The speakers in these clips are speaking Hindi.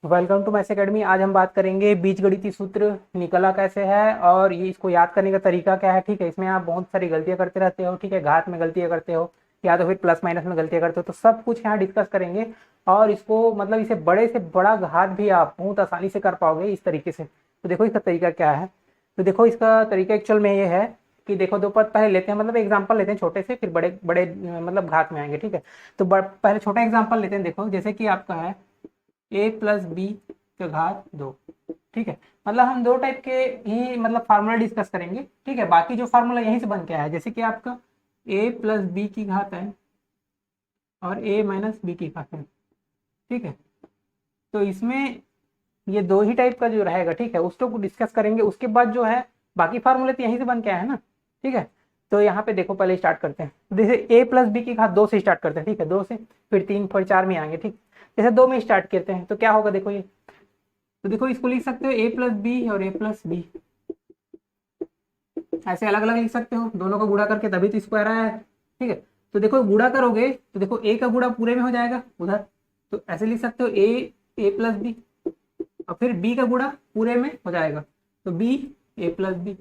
Welcome to maths academy. आज हम बात करेंगे बीजगणितीय सूत्र निकला कैसे है और ये इसको याद करने का तरीका क्या है। ठीक है, इसमें आप बहुत सारी गलतियां करते रहते हो। ठीक है, घात में गलतियां करते हो या तो फिर प्लस माइनस में गलतियां करते हो, तो सब कुछ यहाँ डिस्कस करेंगे। और इसको मतलब इसे बड़े से बड़ा घात भी आप बहुत आसानी से कर पाओगे इस तरीके से। तो देखो इसका तरीका क्या है। तो देखो इसका तरीका एक्चुअल में ये है कि देखो दो पद पहले लेते हैं, मतलब एग्जाम्पल लेते हैं छोटे से, फिर बड़े बड़े मतलब घात में आएंगे। ठीक है, तो पहले छोटा एग्जाम्पल लेते हैं। देखो जैसे कि आपका है a प्लस बी का घात 2। ठीक है, मतलब हम दो टाइप के ही मतलब फार्मूला डिस्कस करेंगे। ठीक है, बाकी जो फार्मूला यहीं से बन के आया है, जैसे कि आपका a प्लस बी की घात है और a माइनस बी की घात है। ठीक है, तो इसमें ये दो ही टाइप का जो रहेगा, ठीक है, उसको डिस्कस करेंगे। उसके बाद जो है बाकी फार्मूले तो यहीं से बन के आया है ना। ठीक है, तो यहाँ पे देखो पहले स्टार्ट करते हैं। जैसे a प्लस बी की घात 2 से स्टार्ट करते हैं। ठीक है, 2 से फिर 3 फिर 4 में आएंगे। ठीक, जैसे 2 में स्टार्ट करते हैं तो क्या होगा, देखो ये, तो देखो इसको लिख सकते हो a प्लस बी और a प्लस बी, ऐसे अलग अलग लिख सकते हो, दोनों को गुणा करके तभी तो स्क्वायर आया है। ठीक है, तो देखो गुणा करोगे तो देखो a का गुणा पूरे में हो जाएगा उधर, तो ऐसे लिख सकते हो a प्लस बी, और फिर b का गुणा पूरे में हो जाएगा तो b a प्लस बी।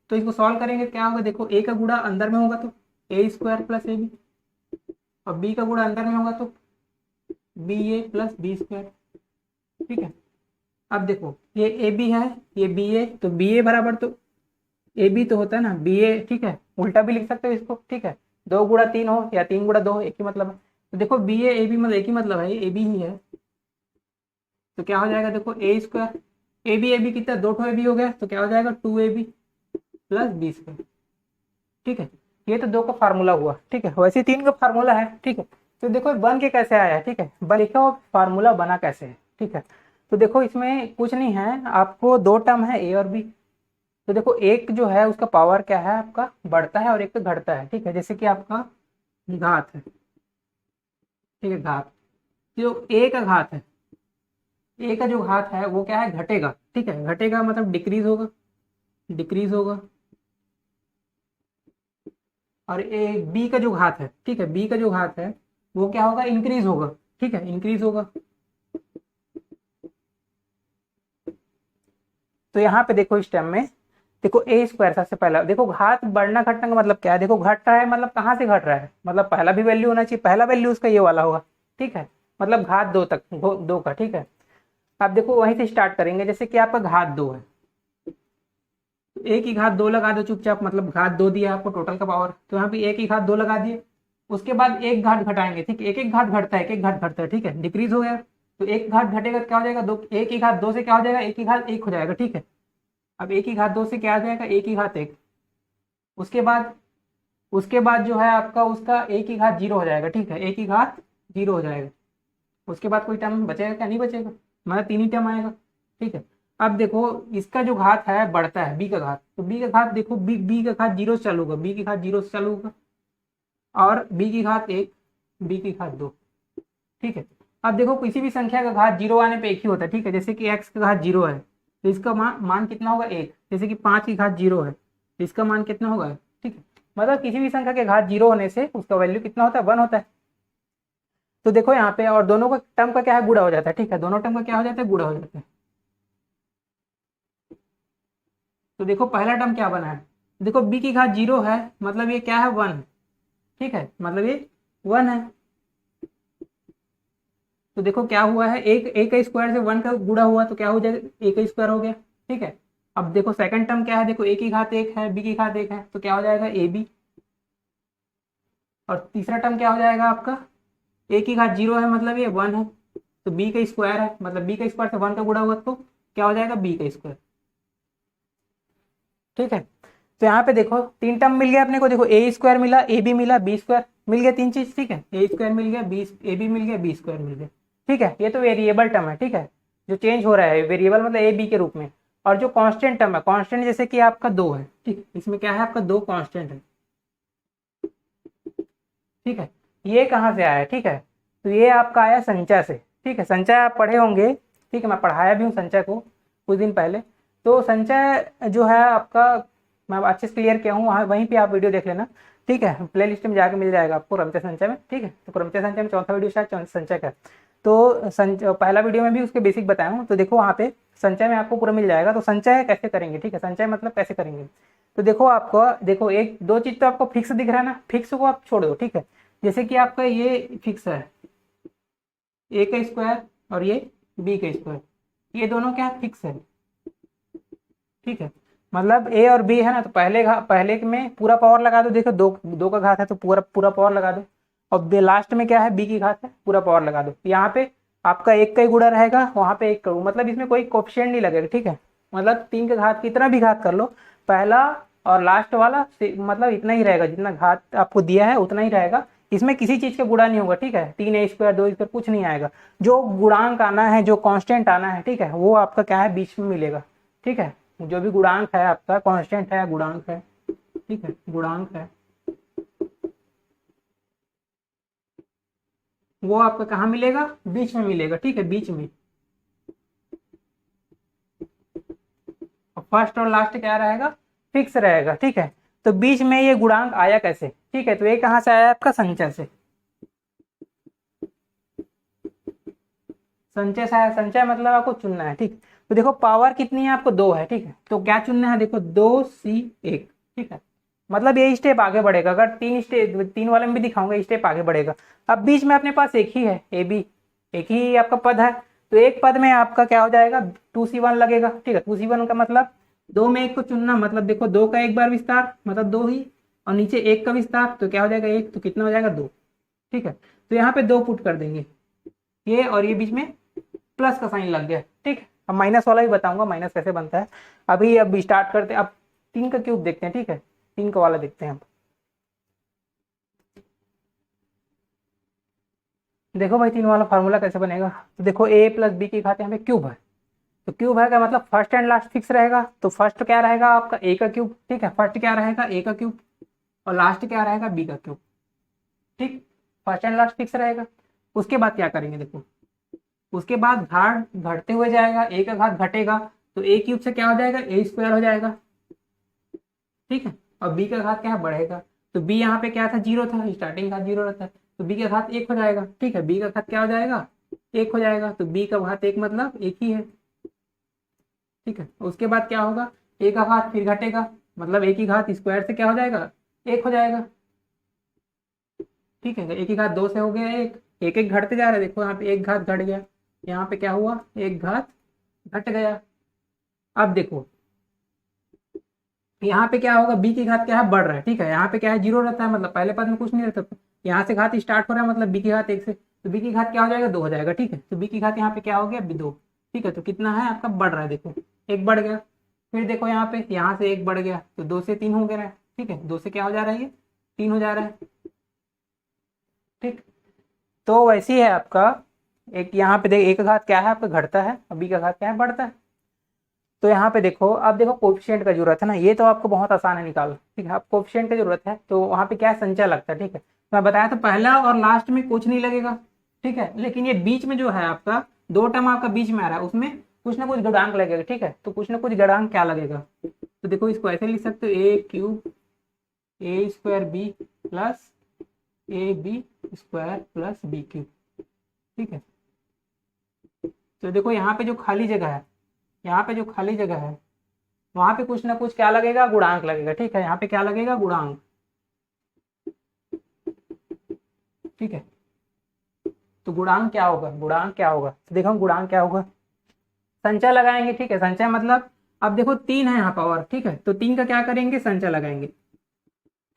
तो इसको सॉल्व करेंगे क्या होगा, देखो a का गुणा अंदर में होगा तो a square plus a b, और b का गुणा अंदर में होगा तो b a plus b square. ठीक है, अब देखो ये ए बी है, ये बी ए, तो बी ए बराबर तो ए बी तो होता है ना बी ए। ठीक है, उल्टा भी लिख सकते हो इसको। ठीक है, 2 गुणा 3 हो या 3 गुणा 2 एक ही मतलब है। तो देखो बी ए बी मतलब एक ही मतलब है, ए बी ही है। तो क्या हो जाएगा, देखो ए स्क्वायर, ए बी कितना, 2 ए बी हो गया, तो क्या हो जाएगा 2 a b plus b square. ठीक है, ये तो 2 का फार्मूला हुआ। ठीक है, वैसे 3 का फार्मूला है। ठीक है, तो देखो बन के कैसे आया है। ठीक है, बन लिखा वो फार्मूला बना कैसे है। ठीक है, तो देखो इसमें कुछ नहीं है, आपको दो टर्म है ए और बी। तो देखो एक जो है उसका पावर क्या है, आपका बढ़ता है और एक का घटता है। ठीक है, जैसे कि आपका घात है। ठीक है, घात, जो ए का घात है, ए का जो घात है वो क्या है, घटेगा। ठीक है, घटेगा मतलब डिक्रीज होगा, डिक्रीज होगा। और ए बी का जो घात है, ठीक है, बी का जो घात है वो क्या होगा, इंक्रीज होगा। ठीक है, इंक्रीज होगा। तो यहाँ पे देखो इस टर्म में, देखो ए स्क्वायर सबसे पहला, देखो घात बढ़ना घटना का मतलब क्या है, देखो घट रहा है मतलब कहाँ से घट रहा है, मतलब पहला भी वैल्यू होना चाहिए, पहला वैल्यू उसका ये वाला होगा। ठीक है, मतलब घात 2 तक, 2 का। ठीक है, आप देखो वहीं से स्टार्ट करेंगे, जैसे कि आपका घात 2 है, एक ही घात 2 लगा दो चुपचाप, मतलब घात 2 दिया आपको टोटल का पावर, तो यहाँ पे एक ही घात 2 लगा दिए। उसके बाद एक घात घटाएंगे। ठीक है, एक एक घात घटता है, एक एक घात घटता है। ठीक है, डिक्रीज हो गया, तो एक घात घटेगा तो क्या हो जाएगा, दो, एक ही घात 2 से क्या हो जाएगा, एक ही घात 1 हो जाएगा। ठीक है, अब एक ही घात 2 से क्या आ जाएगा, एक ही घात 1। उसके बाद जो है आपका उसका एक ही घात 0 हो जाएगा। ठीक है, एक ही घात 0 हो जाएगा। उसके बाद कोई टर्म बचेगा क्या, नहीं बचेगा, मतलब 3 ही टर्म आएगा। ठीक है, अब देखो इसका जो घात है बढ़ता है, बी का घात, तो बी का घात देखो, बी का घात 0 से चालू होगा, बी की घात 0 से चालू होगा, और बी की घात 1, बी की घात 2। ठीक है, अब देखो किसी भी संख्या का घात 0 आने पे एक ही होता है। ठीक है, जैसे कि एक्स का घात 0 है तो इसका मान कितना होगा, 1। जैसे कि 5 की घात 0 है तो इसका मान कितना होगा। ठीक है, मतलब किसी भी संख्या के घात 0 होने से उसका वैल्यू कितना होता है, 1 होता है। तो देखो यहाँ पे, और दोनों का टर्म का क्या है, गुणा हो जाता है। ठीक है, दोनों टर्म का क्या हो जाता है, गुणा हो जाता है। तो देखो पहला टर्म क्या बना है, देखो बी की घात 0 है, मतलब ये क्या है, 1। ठीक है, मतलब ये 1 है। तो देखो क्या हुआ है, एक एक का स्क्वायर से 1 का गुणा हुआ तो क्या हो जाएगा, एक का स्क्वायर हो गया। ठीक है, अब देखो सेकंड टर्म क्या है, देखो एक ही घात 1 है, बी की घात 1 है, तो क्या हो जाएगा, ए बी। और तीसरा टर्म क्या हो जाएगा आपका, ए की घात 0 है, मतलब ये 1 है, तो बी का स्क्वायर है, मतलब बी का स्क्वायर से 1 का गुणा हुआ तो क्या हो जाएगा, बी का स्क्वायर। ठीक है, तो यहाँ पे देखो 3 टर्म मिल गया अपने को, देखो ए स्क्वायर मिला, ए बी मिला, बी स्क्वायर मिल गया, 3 चीज। ठीक है, ए स्क्वायर मिल गया, बी ए बी मिल गया, बी स्क्वायर मिल गया। ठीक है, ये तो वेरिएबल टर्म है। ठीक है, जो चेंज हो रहा है, वेरिएबल मतलब ए बी के रूप में। और जो कांस्टेंट टर्म है, कांस्टेंट जैसे कि आपका 2 है। ठीक, इसमें क्या है, आपका 2 कांस्टेंट है। ठीक है, ये कहाँ से आया है, ठीक है, तो ये आपका आया संचय से। ठीक है, संचय आप पढ़े होंगे। ठीक है, मैं पढ़ाया भी हूँ संचय को कुछ दिन पहले। तो संचय जो है आपका, मैं अच्छे से क्लियर किया हूँ, वहाँ वहीं पे आप वीडियो देख लेना। ठीक है, प्ले लिस्ट में जाकर मिल जाएगा आपको क्रमचय संचय में। ठीक है, तो क्रमचय संचय में चौथा वीडियो शायद संचय का है। तो पहला वीडियो में भी उसके बेसिक बताया हूँ। तो देखो वहाँ पे संचय में आपको पूरा मिल जाएगा। तो संचय कैसे करेंगे, ठीक है, संचय मतलब कैसे करेंगे। तो देखो आपको, देखो एक दो चीज तो आपको फिक्स दिख रहा है ना, फिक्स को आप छोड़ दो, ठीक है। जैसे कि आपका ये फिक्स है ए का स्क्वायर और ये बी का स्क्वायर, ये दोनों क्या फिक्स है, ठीक है। मतलब ए और बी है ना, तो पहले में पूरा पावर लगा दो। देखो दो दो का घात है तो पूरा पूरा पावर लगा दो। और लास्ट में क्या है, बी की घात है, पूरा पावर लगा दो। यहाँ पे आपका एक का ही गुणा रहेगा, वहां पे एक का, मतलब इसमें कोई कोफिशिएंट नहीं लगेगा, ठीक है। मतलब 3 का घात कितना भी घात कर लो, पहला और लास्ट वाला मतलब इतना ही रहेगा, जितना घात आपको दिया है उतना ही रहेगा। इसमें किसी चीज का गुणा नहीं होगा, ठीक है। 3a² 2a² कुछ नहीं आएगा। जो गुणांक आना है, जो कांस्टेंट आना है, ठीक है, वो आपका क्या है, बीच में मिलेगा, ठीक है। जो भी गुणांक है आपका, कांस्टेंट है, गुणांक है, ठीक है, गुणांक है, वो आपका कहाँ मिलेगा, बीच में मिलेगा, ठीक है, बीच में। फर्स्ट और लास्ट क्या रहेगा, फिक्स रहेगा, ठीक है। तो बीच में ये गुणांक आया कैसे, ठीक है। तो ये कहाँ से आया, आपका संचय से। संचय से आया, संचय मतलब आपको चुनना है, ठीक। तो देखो पावर कितनी है आपको, 2 है, ठीक है। तो क्या चुनना है, देखो 2c1, ठीक है। मतलब ये स्टेप आगे बढ़ेगा। अगर 3 वाले में भी दिखाऊंगा, स्टेप आगे बढ़ेगा। अब बीच में अपने पास एक ही है, ए बी, एक ही आपका पद है। तो एक पद में आपका क्या हो जाएगा, 2c1 लगेगा, ठीक है। 2c1 का मतलब दो में एक को चुनना, मतलब देखो दो का एक बार विस्तार मतलब 2 ही, और नीचे एक का विस्तार तो क्या हो जाएगा, एक, तो कितना हो जाएगा, 2, ठीक है। तो यहाँ पे 2 पुट कर देंगे, ये और ये बीच में प्लस का साइन लग गया, ठीक है। अब माइनस वाला भी बताऊंगा, माइनस कैसे बनता है। अभी अब स्टार्ट करते हैं। अब 3 का क्यूब देखते हैं, ठीक है, 3 का वाला देखते हैं। अब देखो भाई 3 वाला फार्मूला कैसे बनेगा। तो देखो a प्लस बी की घात यहाँ पे क्यूब है। तो क्यूब है का मतलब फर्स्ट एंड लास्ट फिक्स रहेगा। तो फर्स्ट क्या रहेगा आपका, a का क्यूब, ठीक है। फर्स्ट क्या रहेगा, a का क्यूब, और लास्ट क्या रहेगा, b का क्यूब, ठीक। फर्स्ट एंड लास्ट फिक्स रहेगा। उसके बाद क्या करेंगे, देखो उसके बाद घाट घटते हुए जाएगा, a का घात घटेगा, तो a क्यूब से क्या हो जाएगा, a² हो जाएगा, ठीक है। और b का घात क्या है, बढ़ेगा। तो b यहाँ पे क्या था, 0 था, स्टार्टिंग घात 0 रहता है। तो b का घात 1 हो जाएगा, ठीक है। b का घात क्या हो जाएगा, 1 हो जाएगा। तो b का घात 1 मतलब 1 ही है, ठीक है। उसके बाद क्या होगा, a का घात फिर घटेगा, मतलब a की घात स्क्वायर से क्या हो जाएगा, 1 हो जाएगा, ठीक है। a की घात 2 से हो गया 1, एक एक घटते जा रहा है। देखो यहाँ पे एक घात घट गया, यहाँ पे क्या हुआ, एक घात घट गया। अब देखो यहाँ पे क्या होगा, b की घात क्या है, बढ़ रहा है, ठीक है। यहाँ पे क्या है, 0 रहता है, मतलब पहले पद में कुछ नहीं रहता। तो यहाँ से घात स्टार्ट हो रहा है, मतलब b की घात 1 से, तो b की घात क्या हो जाएगा, 2 हो जाएगा, ठीक है। तो b की घात यहाँ पे क्या हो गया, 2, ठीक है। तो कितना है आपका, बढ़ रहा है, देखो एक बढ़ गया। फिर देखो यहाँ पे, यहाँ से एक बढ़ गया, तो 2 से 3 हो गया है, ठीक है। 2 से क्या हो जा रहा है, ये 3 हो जा रहा है, ठीक। तो वैसे ही है आपका, एक यहाँ पे देख, एक का घात क्या है आपका, घटता है, और b का घात क्या है, बढ़ता है। तो यहाँ पे देखो, अब देखो कोफिशिएंट का जरूरत है ना, ये तो आपको बहुत आसान है निकाल, ठीक है। अब कोफिशिएंट का जरूरत है, तो वहाँ पे क्या है, संचय लगता है, ठीक है। तो मैं बताया तो पहला और लास्ट में कुछ नहीं लगेगा, ठीक है। लेकिन ये बीच में जो है आपका, 2 टर्म आपका बीच में आ रहा है, उसमें कुछ ना कुछ गुणांक लगेगा, ठीक है। तो कुछ ना कुछ गुणांक क्या लगेगा, तो देखो इसको ऐसे लिख सकते हो, a cube a² b plus ab² plus b cube, ठीक है। तो देखो यहाँ पे जो खाली जगह है, यहाँ पे जो खाली जगह है, वहां पे कुछ ना कुछ क्या लगेगा, गुणांक लगेगा, ठीक है। यहाँ पे क्या लगेगा, गुणांक, ठीक है। तो गुणांक क्या होगा, गुणांक क्या होगा, तो देखो गुणांक क्या होगा, संचय लगाएंगे, ठीक है। संचय मतलब अब देखो 3 है यहाँ पावर, ठीक है। तो 3 का क्या करेंगे, संचय लगाएंगे।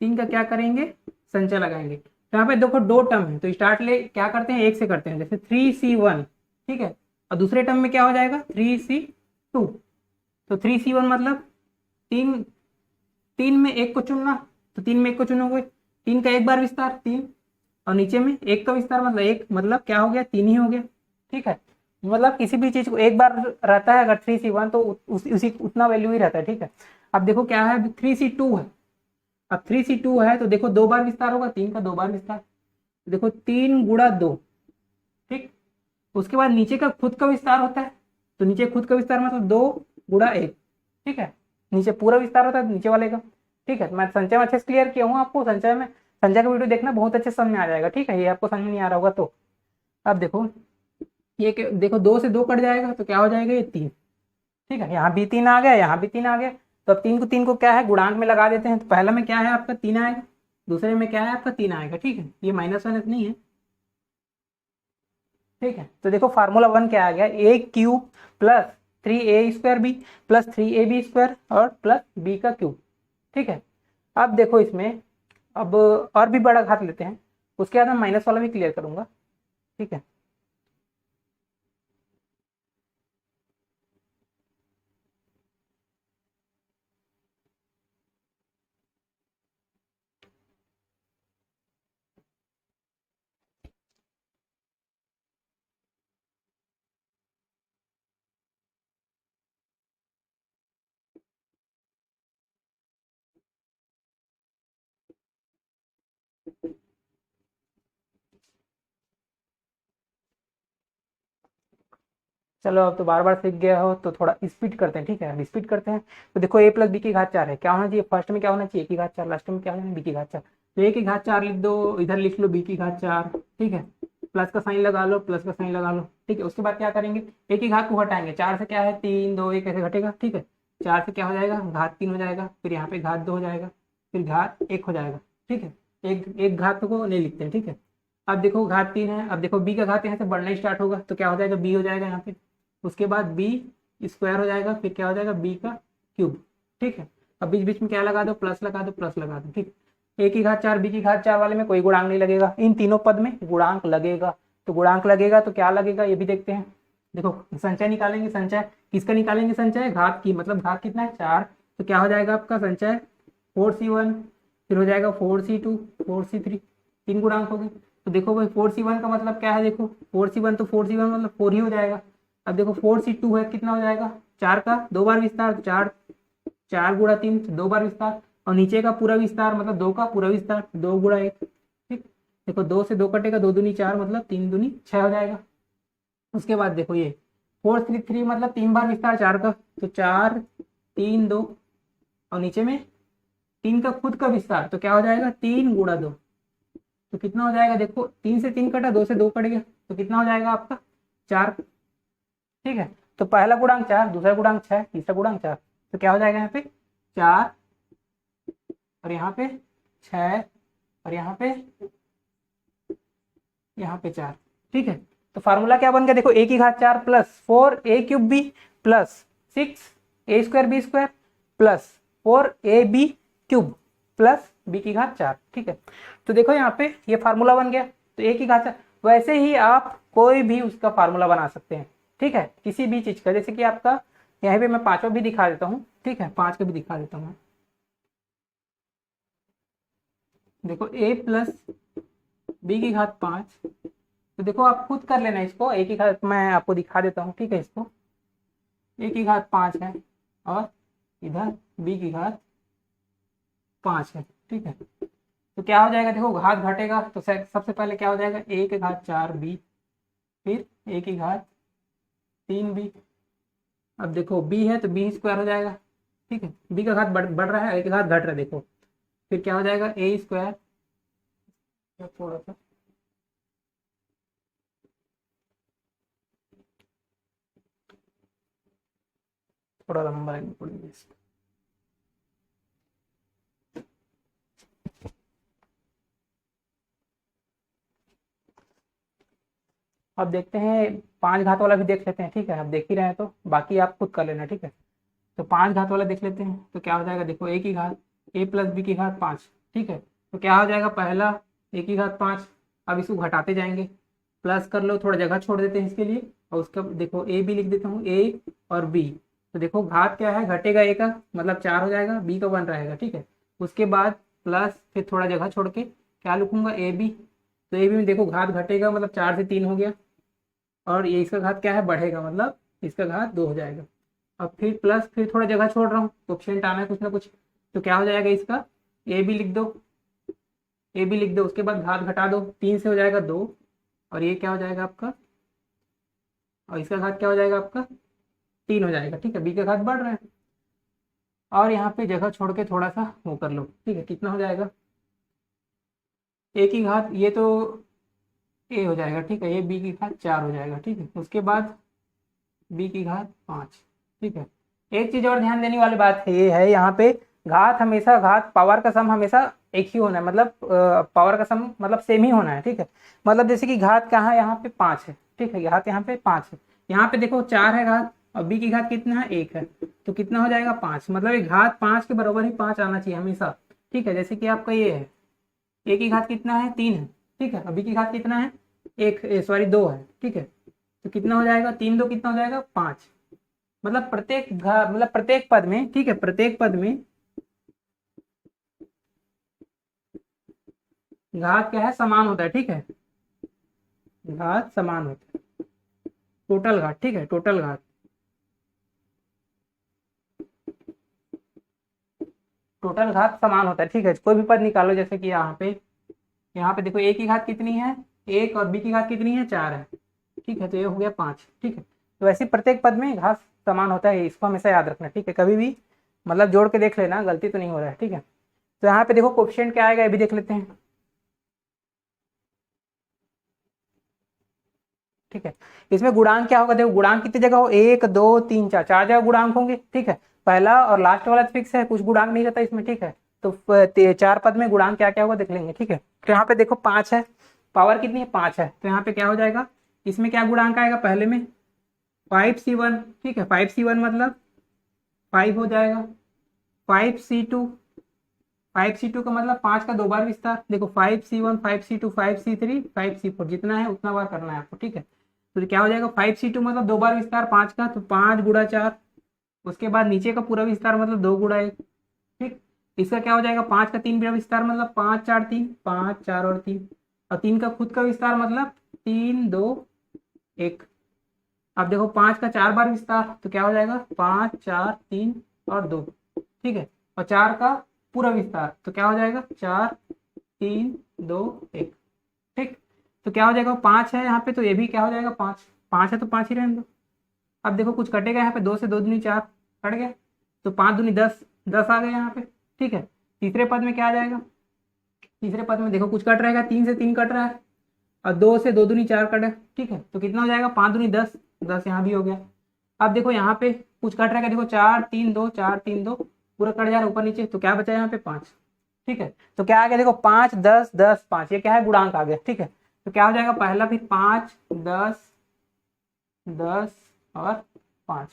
3 का क्या करेंगे, संचय लगाएंगे। तो यहाँ पे देखो 2 टर्म है, तो स्टार्ट ले क्या करते हैं, 1 से करते हैं, जैसे 3c1, ठीक है। और दूसरे टर्म में क्या हो जाएगा, 3c2। तो 3c1 मतलब 3, 3 में एक को चुनना, तो 3 में एक को चुनोगे, 3 का एक बार विस्तार 3, और नीचे में एक का विस्तार मतलब 1, मतलब क्या हो गया, 3 ही हो गया, ठीक है। मतलब किसी भी चीज को एक बार रहता है, अगर 3c1 तो उसी उतना वैल्यू ही रहता है, ठीक है। अब देखो क्या है, 3c2 है। अब 3c2 है तो देखो 2 बार विस्तार होगा, 3 का 2 बार विस्तार, देखो 3 गुणा 2, ठीक। उसके बाद नीचे का खुद का विस्तार होता है, तो नीचे खुद का विस्तार मतलब 2 गुणा 1, ठीक है। नीचे पूरा विस्तार होता है नीचे वाले का, ठीक है। तो मैं संचय में अच्छे से क्लियर किया हूँ आपको, संचय में, संचय का वीडियो देखना बहुत अच्छे समझ में आ जाएगा, ठीक है। ये आपको समझ में नहीं आ रहा होगा तो अब देखो ये देखो 2 से 2 कट जाएगा तो क्या हो जाएगा, ये 3। ठीक है, यहाँ भी 3 आ गया, यहाँ भी 3 आ गया। तो अब 3 को क्या है, गुणांक में लगा देते हैं। तो पहला में क्या है आपका 3 आएगा, दूसरे में क्या है आपका 3 आएगा। ठीक है, ये माइनस माइनस नहीं है। ठीक है, तो देखो फार्मूला 1 क्या आ गया, a cube plus 3a² b plus 3ab² और प्लस बी का क्यूब। ठीक है, अब देखो इसमें अब और भी बड़ा घात लेते हैं, उसके बाद मैं माइनस वाला भी क्लियर करूंगा। ठीक है, चलो अब तो बार बार सीख गया हो तो थोड़ा स्पीड करते हैं। ठीक है, अब स्पीड करते हैं। तो देखो a प्लस बी की घात 4 है, क्या होना चाहिए फर्स्ट में, क्या होना चाहिए, a की घात 4, लास्ट में क्या होना है, b की घात 4। तो a की घात 4 लिख दो, इधर लिख लो b की घात 4। ठीक है, प्लस का साइन लगा लो, प्लस का साइन लगा लो। ठीक है, उसके बाद क्या करेंगे, a की घात को हटाएंगे, 4 से क्या है 3, 2 1 ऐसे घटेगा। ठीक है, 4 से क्या हो जाएगा, घात 3 हो जाएगा, फिर यहाँ पे घात 2 हो जाएगा, फिर घात 1 हो जाएगा। ठीक है, एक एक घात को नहीं लिखते हैं। ठीक है, अब देखो घात 3 है, अब देखो b का घात यहाँ से बढ़ना स्टार्ट होगा, तो क्या हो जाएगा, b हो जाएगा यहाँ पे। उसके बाद बी स्क्वायर हो जाएगा, फिर क्या हो जाएगा बी का क्यूब। ठीक है, अब बीच बीच में क्या लगा दो, प्लस लगा दो, प्लस लगा दो। ठीक, ए की घात 4 बी की घात 4 वाले में कोई गुणांक नहीं लगेगा, इन तीनों पद में गुणांक लगेगा। तो गुणांक लगेगा तो क्या लगेगा ये भी देखते हैं। देखो संचय निकालेंगे, संचय किसका निकालेंगे, संचय घात की, मतलब घात कितना है 4। तो क्या हो जाएगा आपका संचय 4c1, फिर हो जाएगा 4c2, 4c3, 3 गुणांक हो गए। तो देखो भाई 4c1 का मतलब क्या है, देखो 4c1 तो 4c1 मतलब 4 ही हो जाएगा। अब देखो 4c2 है, कितना हो जाएगा 4 का 2 बार विस्तार, तो 4, 4 गुणा 3 2 बार विस्तार, और नीचे का पूरा विस्तार मतलब 2 का पूरा विस्तार, 2 गुणा 1। ठीक, देखो 2 से 2 कटेगा, 2 दूनी 4 मतलब 3 दूनी 6 हो जाएगा। उसके बाद देखो ये 4 3 मतलब 3 बार विस्तार 4 का, तो 4 3 2, और नीचे में 3 का खुद का विस्तार, तो क्या हो जाएगा 3 गुणा 2। तो कितना हो जाएगा, देखो 3 से 3 कटा, 2 से 2 कट गया, तो कितना हो जाएगा आपका 4। ठीक है, तो पहला गुणांक 4, दूसरा गुणांक 6, तीसरा गुणांक 4। तो क्या हो जाएगा यहाँ पे 4, और यहाँ पे 6, और यहाँ पे 4। ठीक है, तो फार्मूला क्या बन गया, देखो a की घात 4 plus 4a³ b plus 6a²b² plus 4ab³ plus b की घात 4। ठीक है, तो देखो यहाँ पे ये फार्मूला बन गया। तो a की घात 4, वैसे ही आप कोई भी उसका फार्मूला बना सकते हैं। ठीक है, किसी भी चीज का, जैसे कि आपका यहाँ पे मैं 5वां भी दिखा देता हूँ। ठीक है, 5 का भी दिखा देता हूँ। देखो a प्लस बी की घात 5, तो देखो आप खुद कर लेना इसको, a की घात मैं आपको दिखा देता हूँ। ठीक है, इसको a की घात 5 है, और इधर b की घात 5 है। ठीक है, तो क्या हो जाएगा, देखो घात घटेगा तो सबसे पहले क्या हो जाएगा, a की घात 4b, फिर a की घात 3b। अब देखो b है तो b² हो जाएगा। ठीक है, b का घात बढ़ रहा है, a का घात घट रहा है। देखो फिर क्या हो जाएगा a², थोड़ा सा थोड़ा लंबा लिखना पड़ेगा इसको। अब देखते हैं 5 घात वाला भी देख लेते हैं। ठीक है, अब देख ही रहे हैं तो बाकी आप खुद कर लेना। ठीक है, तो 5 घात वाला देख लेते हैं। तो क्या हो जाएगा, देखो a की घात a प्लस बी की घात 5। ठीक है, तो क्या हो जाएगा, पहला a की घात 5, अब इसको घटाते जाएंगे, प्लस कर लो, थोड़ा जगह छोड़ देते हैं इसके लिए, और उसका देखो a भी लिख देता हूँ, a और b। तो देखो घात क्या है, घटेगा a का मतलब 4 हो जाएगा, b का 1 रहेगा। ठीक है, उसके बाद प्लस, फिर थोड़ा जगह छोड़ के क्या लिखूंगा ए बी। तो ए बी में देखो घात घटेगा मतलब 4 से 3 हो गया, और ये इसका घात क्या है, बढ़ेगा मतलब इसका घात 2 हो जाएगा। अब फिर प्लस, फिर थोड़ा जगह छोड़ रहा हूँ, कोफिशिएंट आना है कुछ ना कुछ। तो क्या हो जाएगा इसका, ए बी लिख दो, ए बी लिख दो, उसके बाद घात घटा दो, 3 से हो जाएगा 2, और ये क्या हो जाएगा आपका, और इसका घात क्या हो जाएगा आपका 3 हो जाएगा। ठीक है, बी का घात बढ़ रहा है, और यहाँ पे जगह छोड़ के थोड़ा सा वो कर लो। ठीक है, कितना हो जाएगा, ए की घात, ये तो ए हो जाएगा, ठीक है, ये बी की घात 4 हो जाएगा, ठीक है। उसके बाद बी की घात 5, ठीक है। एक चीज और ध्यान देने वाली बात है, ये है यहाँ पे घात हमेशा, घात पावर का सम हमेशा एक ही होना है, मतलब पावर का सम मतलब सेम ही होना है, ठीक है। मतलब जैसे कि घात कहाँ है, यहाँ पे 5 है, ठीक है, घात यहाँ पे 5 है, यहाँ पे देखो 4 है घात, और बी की घात कितना है, 1 है, तो कितना हो जाएगा 5, मतलब ये घात 5 के बराबर ही 5 आना चाहिए हमेशा, ठीक है। जैसे कि आपका ये है, ए की घात कितना है, 3 है, ठीक है, और बी की घात कितना है, 1 सॉरी 2 है, ठीक है। तो कितना हो जाएगा, 3 2 कितना हो जाएगा 5, मतलब प्रत्येक घात, मतलब प्रत्येक पद में, ठीक है, प्रत्येक पद में घात क्या है, समान होता है, ठीक है, घात समान होता है, टोटल घात, ठीक है, टोटल घात, टोटल घात समान होता है, ठीक है। कोई भी पद निकालो, जैसे कि यहाँ पे देखो ए की घात कितनी है, 1, और बी की घात कितनी है, 4 है, ठीक है, तो ये हो गया 5, ठीक है। तो ऐसे प्रत्येक पद में घात समान होता है, इसको हमेशा याद रखना, ठीक है, कभी भी मतलब जोड़ के देख लेना, गलती तो नहीं हो रहा है, ठीक है। तो यहाँ पे देखो कोफिशिएंट क्या आएगा, ये भी देख लेते हैं, ठीक है। इसमें गुणांक क्या होगा, देखो गुणांक कितनी जगह हो, 1 2 3 4, 4 जगह गुणांक होंगे, ठीक है। पहला और लास्ट वाला फिक्स है, कुछ गुणांक नहीं रहता इसमें, ठीक है। तो 4 पद में गुणांक क्या क्या होगा देख लेंगे, ठीक है। तो यहाँ पे देखो 5 है, पावर कितनी है, 5 है, तो यहाँ पे क्या हो जाएगा, इसमें क्या गुणांक आएगा, पहले में 5c1, ठीक है, 5c1 मतलब 5 हो जाएगा, 5c2, 5c2 का मतलब 5 का 2 बार विस्तार, देखो 5c1 5c2 5c3 5c4, जितना है उतना बार करना है आपको, ठीक है। तो क्या हो जाएगा, 5c2 मतलब 2 बार विस्तार 5 का, तो 5 गुणा 4, उसके बाद नीचे का पूरा विस्तार मतलब 2 गुणा 1, ठीक। इसका क्या हो जाएगा, 5 का 3 बार विस्तार मतलब 5 4 3, 5 4 और 3, और 3 का खुद का विस्तार मतलब 3 2 1। अब देखो 5 का 4 बार विस्तार, तो क्या हो जाएगा, 5 4 3 और 2, ठीक है, और 4 का पूरा विस्तार, तो क्या हो जाएगा, 4 3 2 1, ठीक। तो क्या हो जाएगा, 5 है यहाँ पे, तो ये भी क्या हो जाएगा, 5, 5 है तो 5 ही रहने दो। अब देखो कुछ कटेगा यहाँ पे, 2 से 2 दूनी 4 कट गया, तो 5 दूनी 10, 10 आ गए यहाँ पे, ठीक है। तीसरे पद में क्या आ जाएगा, तीसरे पद में देखो कुछ कट रहेगा, 3 से 3 कट रहा है, और 2 से 2 दूनी 4 कटे, ठीक है, तो कितना हो जाएगा, 5 दूनी 10, 10 यहाँ भी हो गया। अब देखो यहाँ पे कुछ कट रहेगा, देखो 4 3 2 4 3 2 पूरा कट जा रहा है ऊपर नीचे, तो क्या बचा यहाँ पे 5, ठीक है। तो क्या आ गया, देखो 5 10 10 5, ये क्या है, गुणांक आ गया, ठीक है। तो क्या हो जाएगा, पहला फिर 5 10 10 और 5,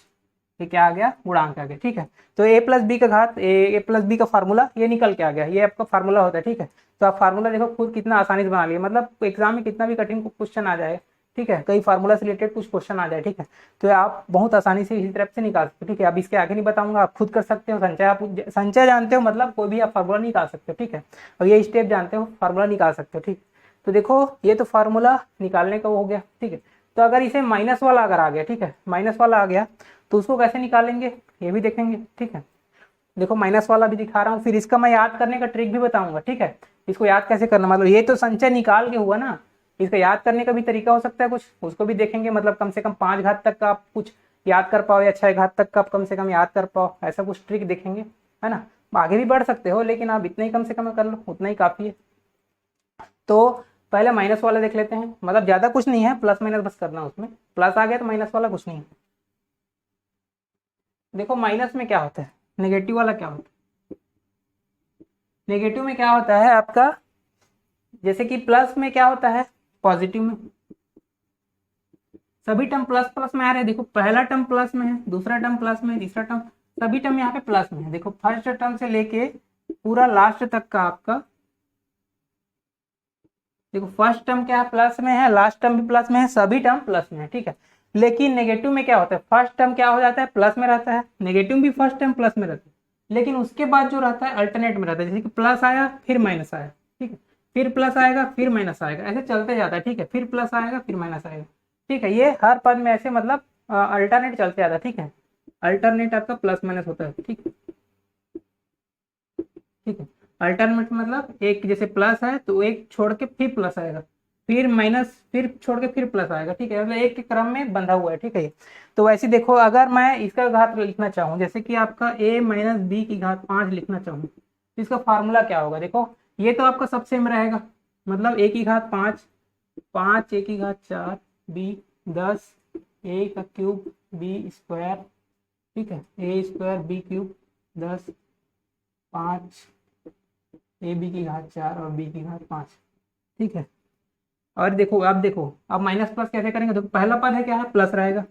ये क्या आ गया, गुणांक आ गया, ठीक है। तो a प्लस बी का घात, ए प्लस बी का फार्मूला ये निकल के आ गया, ये आपका फार्मूला होता है, ठीक है। तो आप फार्मूला देखो खुद कितना आसानी से बना लिया, मतलब एग्जाम में कितना भी कठिन क्वेश्चन आ जाए, ठीक है, कई फार्मूला से रिलेटेड कुछ क्वेश्चन आ जाए, ठीक है, तो आप बहुत आसानी से इसी तरफ से निकाल सकते हो, ठीक है। अब इसके आगे नहीं बताऊंगा, आप खुद कर सकते हो, संचय आप संचय जानते हो, मतलब कोई भी आप फार्मूला निकाल सकते हो, ठीक है, और ये स्टेप जानते हो, फार्मूला निकाल सकते हो, ठीक। तो देखो ये तो फार्मूला निकालने का वो हो गया, ठीक है। तो अगर इसे माइनस वाला अगर आ गया, ठीक है, माइनस वाला आ गया, तो उसको कैसे निकालेंगे ये भी देखेंगे, ठीक है। देखो माइनस वाला भी दिखा रहा हूँ, फिर इसका मैं याद करने का ट्रिक भी बताऊंगा, ठीक है। इसको याद कैसे करना, मतलब ये तो संचय निकाल के हुआ ना, इसका याद करने का भी तरीका हो सकता है कुछ, उसको भी देखेंगे, मतलब कम से कम 5 घात तक का आप कुछ याद कर पाओ, या 6 घात तक का आप कम से कम याद कर पाओ, ऐसा कुछ ट्रिक देखेंगे, है ना। आगे भी बढ़ सकते हो, लेकिन आप इतना ही कम से कम कर लो, उतना ही काफी है। तो पहले माइनस वाला देख लेते हैं, मतलब ज्यादा कुछ नहीं है, प्लस माइनस बस करना, उसमें प्लस आ गया तो माइनस वाला कुछ नहीं है। देखो माइनस में क्या होता है, नेगेटिव वाला क्या होता है, नेगेटिव में क्या होता है आपका, जैसे कि प्लस में क्या होता है, पॉजिटिव में सभी टर्म प्लस प्लस में आ रहे हैं, देखो पहला टर्म प्लस में है, दूसरा टर्म प्लस में है, तीसरा टर्म, सभी टर्म यहाँ पे प्लस में है। देखो फर्स्ट टर्म से लेके पूरा लास्ट तक का आपका, देखो फर्स्ट टर्म क्या प्लस में है, लास्ट टर्म भी प्लस में है, सभी टर्म प्लस में है, ठीक है। लेकिन नेगेटिव में क्या होता है, फर्स्ट टर्म क्या हो जाता है, प्लस में रहता है, नेगेटिव भी फर्स्ट टर्म प्लस में रहता है, लेकिन उसके बाद जो रहता है अल्टरनेट में रहता है, जैसे कि प्लस आया फिर माइनस आया, ठीक है, फिर प्लस आएगा फिर माइनस आएगा, ऐसे चलते जाता है, ठीक है, फिर प्लस आएगा फिर माइनस आएगा, ठीक है। ये हर पद में ऐसे मतलब अल्टरनेट चलते जाता है, ठीक है, अल्टरनेट आपका प्लस माइनस होता है, ठीक है, ठीक है। अल्टरनेट मतलब एक जैसे प्लस है तो एक छोड़ के फिर प्लस आएगा, फिर माइनस, फिर छोड़ के फिर प्लस आएगा, ठीक है, मतलब एक के क्रम में बंधा हुआ है, ठीक है। तो वैसे देखो अगर मैं इसका घात लिखना चाहूँ, जैसे कि आपका a माइनस बी की घात 5 लिखना चाहूँ, तो इसका फार्मूला क्या होगा, देखो ये तो आपका सब सेम रहेगा, मतलब a की घात 5 5 a की घात 4 b 10 a का क्यूब b स्क्वायर, ठीक है, a square b cube 10 5 a b की घात 4 और बी की घात 5, ठीक है। और देखो अब देखो, अब माइनस प्लस कैसे करेंगे, देखो पहला पद है क्या है, प्लस रहेगा,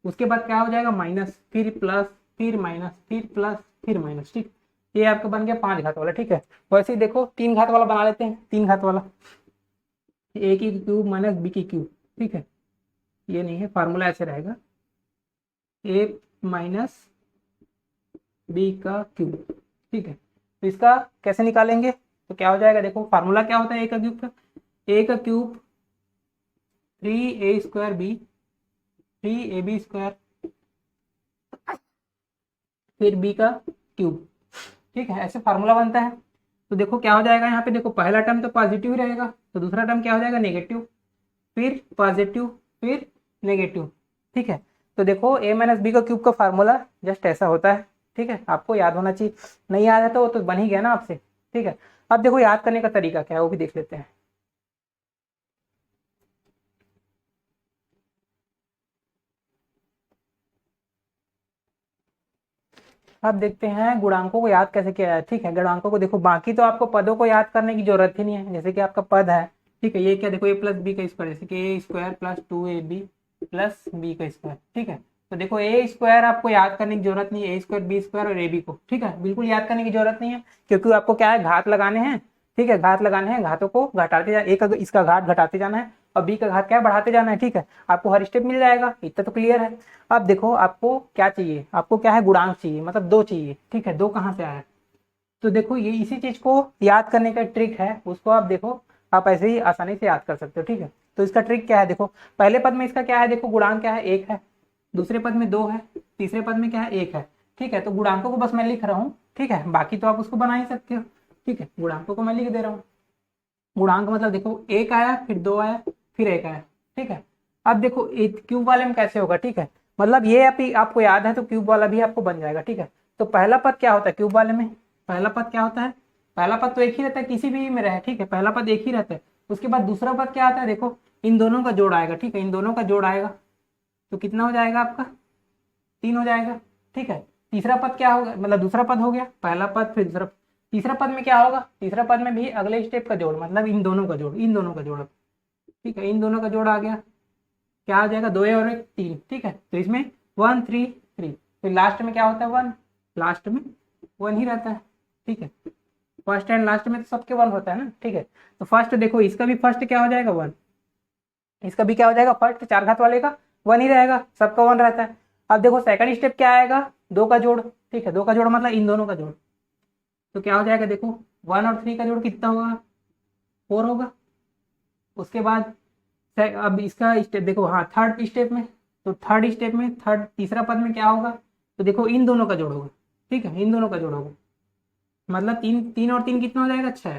उसके बाद क्या हो जाएगा माइनस, फिर प्लस, फिर माइनस, फिर प्लस, फिर माइनस, ठीक। ये आपका बन गया 5 घात वाला, ठीक है। वैसे ही देखो 3 घात वाला बना लेते हैं, 3 घात वाला, ए की क्यूब माइनस बी की क्यूब, ठीक है। ये नहीं है, फार्मूला ऐसे रहेगा, ए माइनस बी का क्यूब, ठीक है। तो इसका कैसे निकालेंगे, तो क्या हो जाएगा, देखो फार्मूला क्या होता है ए का क्यूब का, ए का क्यूब 3a² बी 3ab² फिर बी का क्यूब, ठीक है। ऐसे फार्मूला बनता है। तो देखो क्या हो जाएगा यहाँ पे, देखो पहला टर्म तो पॉजिटिव ही रहेगा, तो दूसरा टर्म क्या हो जाएगा नेगेटिव, फिर पॉजिटिव, फिर नेगेटिव, ठीक है। तो देखो a माइनस बी का क्यूब का फार्मूला जस्ट ऐसा होता है, ठीक है। आपको याद होना चाहिए, नहीं याद है तो वो तो बन ही गया ना आपसे, ठीक है। अब देखो याद करने का तरीका क्या है वो भी देख लेते हैं। अब देखते हैं गुणांकों को याद कैसे किया है, ठीक है। गुणांकों को देखो, बाकी तो आपको पदों को याद करने की जरूरत ही नहीं है, जैसे कि आपका पद है, ठीक है, ये क्या देखो ए प्लस बी का स्क्वायर, जैसे कि A square plus 2ab plus B का स्क्वायर, ठीक है। तो देखो ए स्क्वायर आपको याद करने की जरूरत नहीं है, ए स्क्वायर बी स्क्वायर और ए बी को, ठीक है, बिल्कुल याद करने की जरूरत नहीं है, क्योंकि आपको क्या है घात लगाने हैं, ठीक है, घात लगाने हैं, घातों को घटाते जाना, एक इसका घात घटाते जाना है और बी का घात क्या है बढ़ाते जाना है, ठीक है। आपको हर स्टेप मिल जाएगा, इतना तो क्लियर है। अब देखो आपको क्या चाहिए, आपको क्या है गुणांक चाहिए, मतलब 2 चाहिए, ठीक है। 2 कहाँ से आया, तो देखो ये इसी चीज को याद करने का ट्रिक है, उसको आप देखो, आप ऐसे ही आसानी से याद कर सकते हो, ठीक है। तो इसका ट्रिक क्या है, देखो पहले पद में इसका क्या है, देखो गुणांक क्या है 1 है, दूसरे पद में 2 है, तीसरे पद में क्या है 1 है, ठीक है। तो गुणांकों को बस मैं लिख रहा हूँ, ठीक है, बाकी तो आप उसको बना ही सकते हो, ठीक है। गुणांकों को मैं लिख दे रहा हूँ, गुणांक मतलब देखो 1 आया, फिर 2 आया, फिर 1 आया, ठीक है। अब देखो क्यूब वाले में कैसे होगा, ठीक है, मतलब ये आपको याद है तो क्यूब वाला भी आपको बन जाएगा, ठीक है। तो पहला पद क्या होता है क्यूब वाले में, पहला पद क्या होता है, पहला पद तो एक ही रहता है किसी भी में रहे, ठीक है, पहला पद एक ही रहता है। उसके बाद दूसरा पद क्या आता है, देखो इन दोनों का जोड़ आएगा, ठीक है, इन दोनों का जोड़ आएगा, तो कितना हो जाएगा आपका 3 हो जाएगा, ठीक है। तीसरा पद क्या होगा, मतलब दूसरा पद हो गया, पहला पद फिर दूसरा, तीसरा पद में क्या होगा, तीसरा पद में भी अगले स्टेप का जोड़, मतलब इन दोनों का जोड़, इन दोनों का जोड़, ठीक है, इन दोनों का जोड़ आ गया, क्या आ जाएगा 2 और 1 3, ठीक है। तो इसमें 1 3 3, फिर लास्ट में क्या होता है 1, लास्ट में 1 ही रहता है, ठीक है। फर्स्ट एंड लास्ट में तो सबके 1 होता है ना, ठीक है। तो फर्स्ट देखो इसका भी फर्स्ट क्या हो जाएगा 1, इसका भी क्या हो जाएगा फर्स्ट, 4 घात वाले का 1 ही रहेगा, सबका 1 रहता है। अब देखो सेकंड स्टेप क्या आएगा, 2 का जोड़, ठीक है, 2 का जोड़ मतलब इन दोनों का जोड़, तो क्या हो जाएगा देखो 1 और 3 का जोड़ कितना होगा 4 होगा। उसके बाद अब इसका स्टेप देखो, हाँ थर्ड स्टेप में, तो थर्ड स्टेप में थर्ड तीसरा पद में क्या होगा, तो देखो इन दोनों का जोड़ होगा, ठीक है, इन दोनों का जोड़ होगा, मतलब 3 3 और 3 कितना हो जाएगा 6,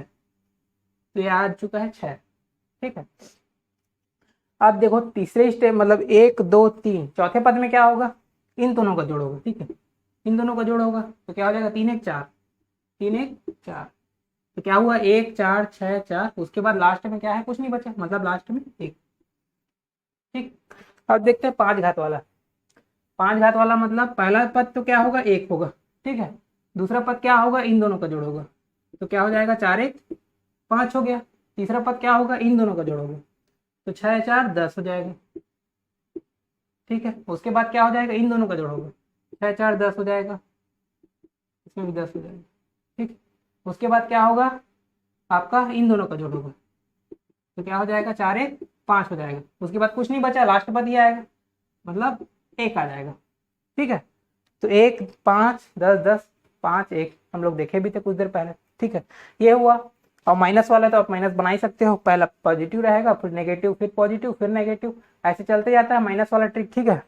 तो ये आ चुका है 6, ठीक है। अब देखो तीसरे स्टेप मतलब 1 2 3, चौथे पद में क्या होगा, इन दोनों का जोड़ होगा, ठीक है, इन दोनों का जोड़ होगा, तो क्या हो जाएगा 3 1 4, 3 1 4, तो क्या हुआ 1 4 6 4, उसके बाद लास्ट में क्या है कुछ नहीं बचा, मतलब लास्ट में 1, ठीक। अब देखते हैं 5 घात वाला, 5 घात वाला मतलब पहला पद तो क्या होगा 1 होगा, ठीक है, दूसरा पद क्या होगा इन दोनों का जोड़ होगा, तो क्या हो जाएगा 4 1 5 हो गया, तीसरा पद क्या होगा इन दोनों का जोड़ होगा, तो 6 4 10 हो जाएगा, ठीक है। उसके बाद क्या हो जाएगा इन दोनों का जोड़ होगा, 6 4 10 हो जाएगा, इसमें भी 10 हो जाएगा, ठीक। उसके बाद क्या होगा आपका इन दोनों का जोड़ होगा, तो क्या हो जाएगा 4 1 5 हो जाएगा, उसके बाद कुछ नहीं बचा, लास्ट पद ही आएगा, मतलब 1 आ जाएगा, ठीक है। तो 1 5 10 10 5 1 हम लोग देखे भी थे कुछ देर पहले, ठीक है, ये हुआ। और माइनस वाला तो आप माइनस बना ही सकते हो, पहला पॉजिटिव रहेगा फिर नेगेटिव फिर पॉजिटिव फिर नेगेटिव, ऐसे चलते जाता है माइनस वाला ट्रिक, ठीक है।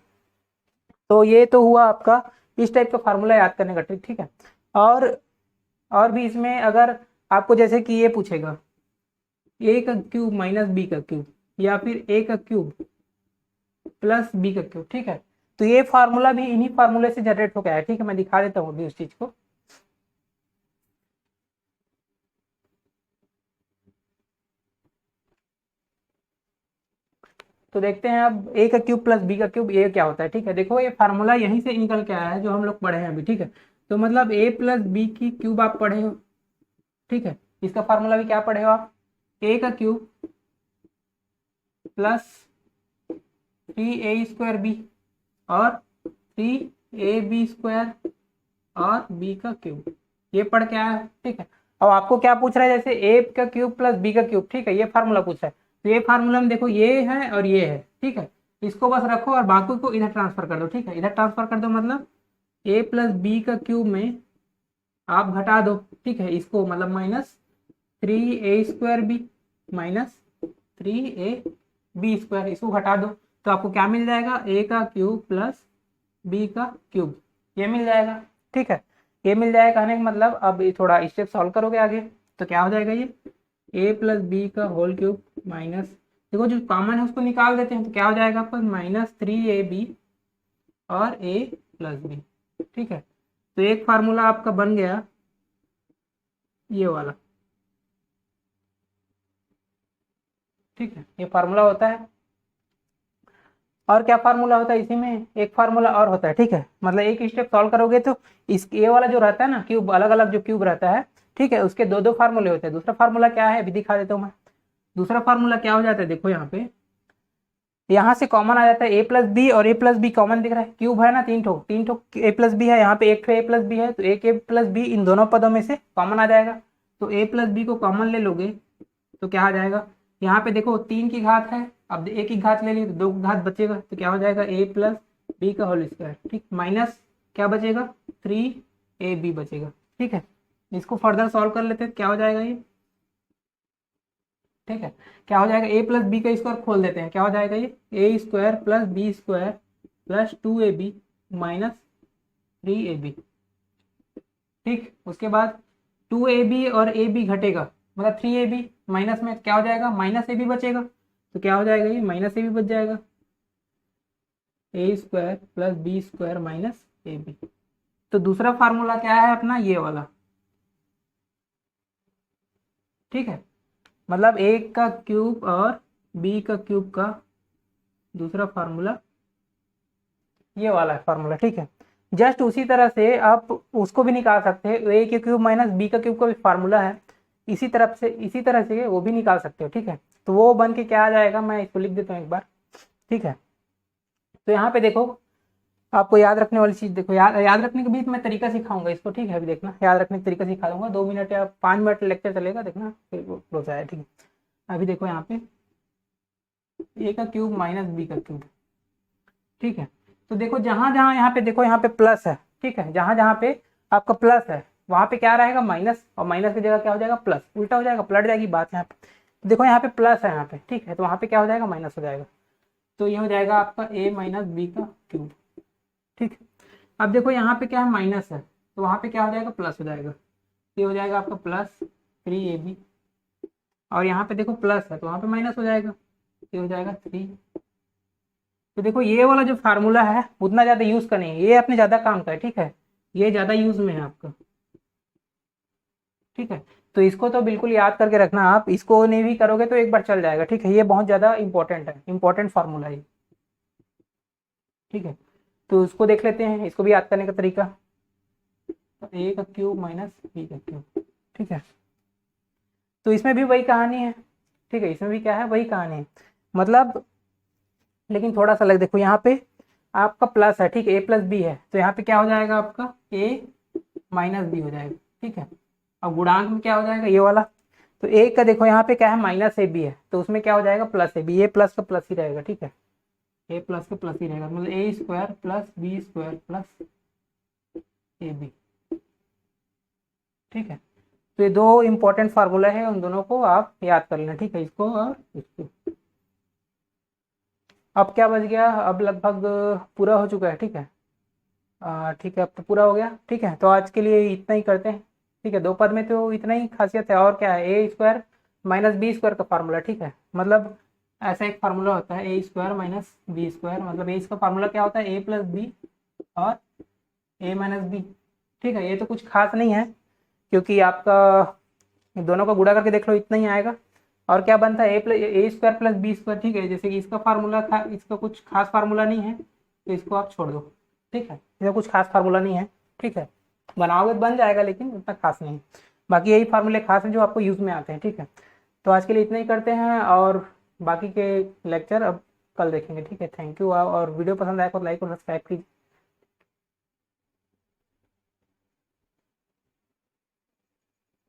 तो ये तो हुआ आपका इस टाइप का फार्मूला याद करने का ट्रिक, ठीक है। और और भी इसमें अगर आपको जैसे कि ये पूछेगा ए का क्यूब माइनस बी का क्यूब, या फिर ए का क्यूब प्लस बी का क्यूब, ठीक है, तो ये फार्मूला भी इन्हीं फार्मूले से जनरेट होकर आया, ठीक है, मैं दिखा देता हूँ अभी उस चीज को। तो देखते हैं अब ए का क्यूब प्लस बी का क्यूब ये क्या होता है। ठीक है, देखो ये फार्मूला यहीं से निकल के आया है जो हम लोग पढ़े हैं अभी। ठीक है, तो मतलब ए प्लस बी की क्यूब आप पढ़े हो। ठीक है, इसका फार्मूला भी क्या पढ़े हो आप, ए का क्यूब प्लस 3a² बी और 3ab² और बी का क्यूब, ये पढ़ के आया है। ठीक है, अब आपको क्या पूछ रहा है, जैसे ए का क्यूब प्लस बी का क्यूब। ठीक है, ये फार्मूला पूछ रहा है, तो ये फार्मूला में देखो ये है और ये है। ठीक है, इसको बस रखो और बाकी को इधर ट्रांसफर कर दो। ठीक है, इधर ट्रांसफर कर दो, मतलब ए प्लस बी का क्यूब में आप घटा दो। ठीक है, इसको मतलब -3a² बी माइनस 3ab², इसको घटा दो तो आपको क्या मिल जाएगा, ए का क्यूब प्लस बी का क्यूब, ये मिल जाएगा। ठीक है, ये मिल जाएगा कहने का मतलब अब ये थोड़ा स्टेप सॉल्व करोगे आगे तो क्या हो जाएगा, ये ए प्लस बी का होल क्यूब माइनस, देखो जो कॉमन है उसको निकाल देते हैं तो क्या हो जाएगा आपका -3ab और a प्लस बी। ठीक है, तो एक फार्मूला आपका बन गया ये वाला। ठीक है, ये फार्मूला होता है। और क्या फार्मूला होता है इसी में, एक फार्मूला और होता है। ठीक है, मतलब एक स्टेप सॉल्व करोगे तो इस ये वाला जो रहता है ना क्यूब, अलग अलग जो क्यूब रहता है, ठीक है, उसके दो दो फार्मूले होते हैं। दूसरा फार्मूला क्या है अभी दिखा देता हूँ मैं। दूसरा फार्मूला क्या हो जाता है, देखो यहाँ से कॉमन आ जाता है ए प्लस बी, और ए प्लस बी कॉमन दिख रहा है, क्यूब है ना, तीन ठो ए प्लस बी है, यहाँ पे एक ठो ए प्लस बी है, तो एक ए प्लस बी इन दोनों पदों में से कॉमन आ जाएगा। तो ए प्लस बी को कॉमन ले लोगे तो क्या आ जाएगा, यहाँ पे देखो 3 की घात है, अब एक की घात ले ली तो 2 की घात बचेगा, तो क्या हो जाएगा ए प्लस बी का होल स्क्वायर। ठीक, माइनस क्या बचेगा 3ab बचेगा। ठीक है, इसको फर्दर सॉल्व कर लेते हैं, क्या हो जाएगा ये। ठीक है, क्या हो जाएगा, ए प्लस बी का स्क्वायर खोल देते हैं, क्या हो जाएगा ये a² plus b² plus 2ab minus 3ab। ठीक, उसके बाद 2ab और ab घटेगा, मतलब 3ab माइनस में क्या हो जाएगा -ab बचेगा, तो क्या हो जाएगा ये -ab बच जाएगा, a² plus b² minus ab। तो दूसरा फार्मूला क्या है अपना, ये वाला। ठीक है, मतलब a का क्यूब और b का क्यूब का दूसरा फार्मूला ये वाला है फार्मूला। ठीक है, जस्ट उसी तरह से आप उसको भी निकाल सकते हैं, a के क्यूब माइनस b का क्यूब का भी फार्मूला है, इसी तरह से वो भी निकाल सकते हो। ठीक है, तो वो बन के क्या आ जाएगा, मैं इसको लिख देता हूँ एक बार। ठीक है, तो यहाँ पे देखो आपको याद रखने वाली चीज, देखो याद रखने के बीच मैं तरीका सिखाऊंगा इसको। ठीक है, अभी देखना, याद रखने का तरीका सिखा दूंगा, 2 मिनट या 5 मिनट लेक्चर चलेगा, देखना फिर क्लोज आया। ठीक है, अभी देखो यहाँ पे a का क्यूब माइनस b का क्यूब। ठीक है, तो देखो जहां जहां यहाँ पे देखो, यहाँ पे प्लस है। ठीक है, जहां जहां पे आपका प्लस है वहां पे क्या रहेगा माइनस, और माइनस की जगह क्या हो जाएगा प्लस, उल्टा हो जाएगा, पलट जाएगी बात यहाँ पे। तो देखो यहाँ पे प्लस है यहाँ पे, ठीक है, तो वहां पे क्या हो जाएगा माइनस हो जाएगा, तो ये हो जाएगा आपका a माइनस बी का क्यूब। ठीक है, अब देखो यहाँ पे क्या है माइनस है, तो वहां पे क्या हो जाएगा प्लस हो जाएगा, ये हो जाएगा आपका प्लस 3ab, और यहाँ पे देखो प्लस है तो वहां पे माइनस हो जाएगा, ये हो जाएगा 3। तो देखो ये वाला जो फार्मूला है उतना ज्यादा यूज का नहीं है, ये अपने ज्यादा काम का है। ठीक है, ये ज्यादा यूज में है आपका। ठीक है, तो इसको तो बिल्कुल याद करके रखना, आप इसको नहीं भी करोगे तो एक बार चल जाएगा। ठीक है, ये बहुत ज्यादा इंपॉर्टेंट है, इंपॉर्टेंट फार्मूला है। ठीक है, तो उसको देख लेते हैं, इसको भी याद करने का तरीका, तो a का क्यूब माइनस b का क्यूब। ठीक है, तो इसमें भी वही कहानी है। ठीक है, इसमें भी क्या है, वही कहानी है, मतलब लेकिन थोड़ा सा लग, देखो यहाँ पे आपका प्लस है, ठीक है, a प्लस बी है, तो यहाँ पे क्या हो जाएगा आपका a माइनस बी हो जाएगा। ठीक है, अब गुणांक में क्या हो जाएगा ये वाला, तो a का देखो यहाँ पे क्या है माइनस ए बी है, तो उसमें क्या हो जाएगा प्लस ए बी, ये प्लस का प्लस ही रहेगा। ठीक है, a प्लस का प्लस ही रहेगा, मतलब a² plus b² plus a B. ठीक है, तो ये दो इंपॉर्टेंट फार्मूला है, उन दोनों को आप याद कर लेना। ठीक है, इसको और इसको। अब क्या बच गया, अब लगभग पूरा हो चुका है। ठीक है, ठीक है, अब तो पूरा हो गया। ठीक है, तो आज के लिए इतना ही करते हैं। ठीक है, 2 पद में तो इतना ही खासियत है, और क्या है a² माइनस b² का फार्मूला। ठीक है, मतलब ऐसा एक फार्मूला होता है a² माइनस b², मतलब इसका फार्मूला क्या होता है a प्लस बी और a माइनस बी। ठीक है, ये तो कुछ खास नहीं है, क्योंकि आपका दोनों का गुणा करके देख लो इतना ही आएगा, और क्या बनता है ए स्क्वायर प्लस बी स्क्वायर, ठीक है। जैसे कि इसका फार्मूला था, इसका कुछ खास फार्मूला नहीं है तो इसको आप छोड़ दो, ठीक है। इसका कुछ खास फार्मूला नहीं है, ठीक है। बनाओगे तो बन जाएगा लेकिन उतना खास नहीं। बाकी यही फार्मूले खास हैं जो आपको यूज में आते हैं, ठीक है। तो आज के लिए इतना ही करते हैं, और बाकी के लेक्चर अब कल देखेंगे, ठीक है। Thank you. और वीडियो पसंद आया तो लाइक और सब्सक्राइब कीजिए।